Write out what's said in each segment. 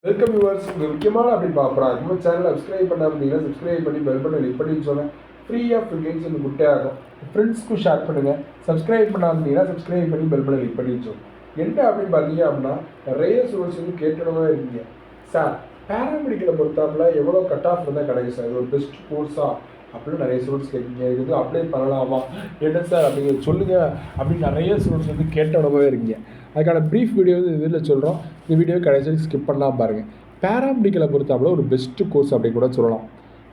Welcome viewers. உங்கள் முக்கியமான அப்படி பார்க்குறோம். நம்ம சேனலை சப்ஸ்கிரைப் பண்ணாமல் இருந்தீங்கன்னா சப்ஸ்கிரைப் பண்ணி பெல் பட்டன் கிளிக் பண்ணி சொன்னேன். ஃப்ரீயாக ஃபில்கேட்ஸ் வந்து குட்டையாகும். ஃப்ரெண்ட்ஸ்க்கும் ஷேர் பண்ணுங்கள். சப்ஸ்கிரைப் பண்ணாமல் இருந்தீங்கன்னா சப்ஸ்கிரைப் பண்ணி பெல் பட்டன் கிளிக் பண்ணி வச்சோம். என்ன அப்படின்னு பார்த்தீங்க அப்படின்னா, நிறைய ஸ்டூடெண்ட்ஸ் வந்து கேட்டனமா இருக்கீங்க. சார், பேராமெடிக்கலை பொறுத்தாப்புல எவ்வளோ கட் ஆஃப் இருந்தால் கிடைக்கும் சார்? இது ஒரு பெஸ்ட் கோர்ஸா அப்படின்னு நிறைய ஸ்டூடெண்ட்ஸ் கேட்குறீங்க. இது வந்து அப்ளை பண்ணலாமா, என்ன சார் அப்படிங்கிறது சொல்லுங்கள் அப்படின்னு நிறைய ஸ்டூடெண்ட்ஸ் வந்து கேட்டனமாகவே இருக்கீங்க. அதுக்கான ப்ரீஃப் வீடியோ வந்து இதில் சொல்கிறோம். இந்த வீடியோ கடைசி ஸ்கிப் பண்ணலாம் பாருங்கள். பேராமெடிக்கலை பொறுத்தாப்புல ஒரு பெஸ்ட்டு கோர்ஸ் அப்படின்னு கூட சொல்லலாம்.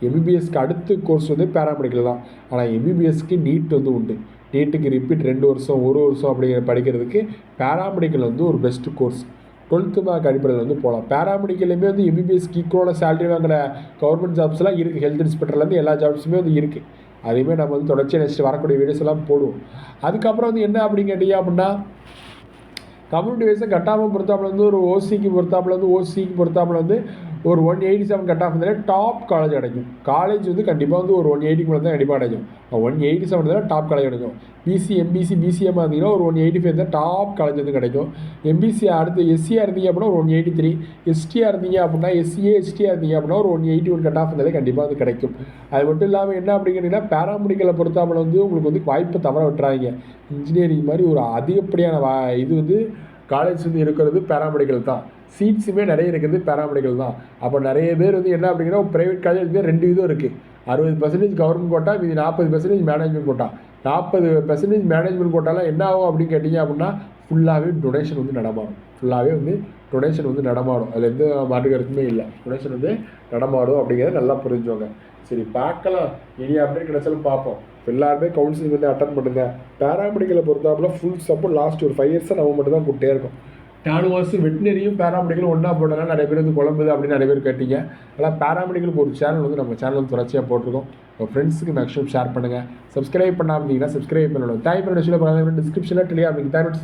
எம்பிபிஎஸ்க்கு அடுத்த கோர்ஸ் வந்து பேராமெடிக்கல் தான். ஆனால் எம்பிபிஎஸ்க்கு நீட் வந்து உண்டு. நீட்டுக்கு ரிப்பீட் 2 வருஷம் 1 வருஷம் அப்படிங்கிற படிக்கிறதுக்கு பேராமெடிக்கல் வந்து ஒரு பெஸ்ட்டு கோர்ஸ். 12th மார்க் அடிப்படையில் வந்து போகலாம். பேராமெடிக்கல்லையுமே வந்து எம்பிபிஎஸ்க்கு ஈக்குவலான சேலரி வாங்குகிற கவர்மெண்ட் ஜாப்ஸ்லாம் இருக்குது. ஹெல்த் இன்ஸ்பெக்டர்லேருந்து எல்லா ஜாப்ஸுமே வந்து இருக்குது. அதையுமே நம்ம வந்து தொடர்ச்சியாக நெக்ஸ்ட் வரக்கூடிய வீடியோஸ் எல்லாம் போடுவோம். அதுக்கப்புறம் வந்து என்ன அப்படின்னு கேட்டீங்க அப்படின்னா, கம்யூனிட்டி வைஸை கட்டாமல் பொறுத்தாப்பில் வந்து ஒரு ஓசிக்கு பொறுத்தாப்பில் வந்து ஒரு 187 கட் ஆஃப் இருந்தாலே டாப் காலேஜ் கிடைக்கும். காலேஜ் வந்து கண்டிப்பாக வந்து ஒரு 180 மேலே தான் கண்டிப்பாக கிடைக்கும். 187 தான் டாப் காலேஜ் கிடைக்கும். பிசி எம்பிசி பிசிஎம் இருந்தீங்கன்னா ஒரு 185 தான் டாப் காலேஜ் வந்து கிடைக்கும். எம்பிசி அடுத்து எஸ்சியாக இருந்தீங்க அப்படின்னா ஒரு 183, எஸ்டியாக இருந்தீங்க அப்படின்னா எஸ்டியாக இருந்தீங்க அப்படின்னா ஒரு 181 கட் ஆஃப் இருந்தாலே கண்டிப்பாக வந்து கிடைக்கும். அது மட்டும் இல்லாமல் என்ன அப்படிங்கிறீங்கன்னா, பேராமெடிக்கலை பொறுத்தாப்பில் வந்து உங்களுக்கு வந்து வாய்ப்பை தவற விட்டுறாங்க. இன்ஜினியரிங் மாதிரி ஒரு அதிகப்படியான இது வந்து காலேஜ் வந்து இருக்கிறது பேராமெடிக்கல் தான். சீட்ஸுமே நிறைய இருக்கிறது பேராமெடிக்கல் தான். அப்போ நிறைய பேர் வந்து என்ன அப்படிங்கிற ப்ரைவேட் காலேஜ் 2 விதம் இருக்குது. 60% கவர்மெண்ட் கோட்டா, மீதி 40% மேனேஜ்மெண்ட் கோட்டா. 40% மேனேஜ்மெண்ட் கோட்டாலாம் என்ன ஆகும் அப்படின்னு கேட்டிங்க அப்படின்னா, ஃபுல்லாகவே டொனேஷன் வந்து நடமாடும். அதில் எந்த மாற்று கருத்துமே இல்லை. டொனேஷன் வந்து நடமாடும் அப்படிங்கிறத நல்லா புரிஞ்சுவாங்க. சரி, பார்க்கலாம். இனி அப்டேட் கிடைச்சாலும் பார்ப்போம். எல்லாருமே கவுன்சிலிங் வந்து அட்டன் பண்ணுங்கள். பேராமெடிக்கலை பொறுத்தாப்புல ஃபுல் சப்போர்ட் லாஸ்ட் ஒரு 5 இயர்ஸாக நம்ம மட்டும் தான் கூப்பிட்டே இருக்கோம். 4 வருஷம் வெட்டினரியும் பேராமெடிக்கலும் ஒன்றா போட்டனால நிறைய பேர் வந்து குழம்புது அப்படின்னு நிறைய பேர் கேட்டீங்க. அதனால் பேராமெடிக்கலுக்கு ஒரு சேனல் வந்து நம்ம சேனல் வந்து தொடர்ச்சியாக போட்டிருக்கோம். உங்கள் ஃப்ரெண்ட்ஸுக்கு மேக்ஸிமம் ஷேர் பண்ணுங்கள். சப்ஸ்கிரைப் பண்ணாமல் இருந்தீங்கன்னா சப்ஸ்கிரைப் பண்ணணும். தேங்க்யூ. டிஸ்கிரிப்ஷனில் டெலியா அப்படிங்க. தேங்க்யூ.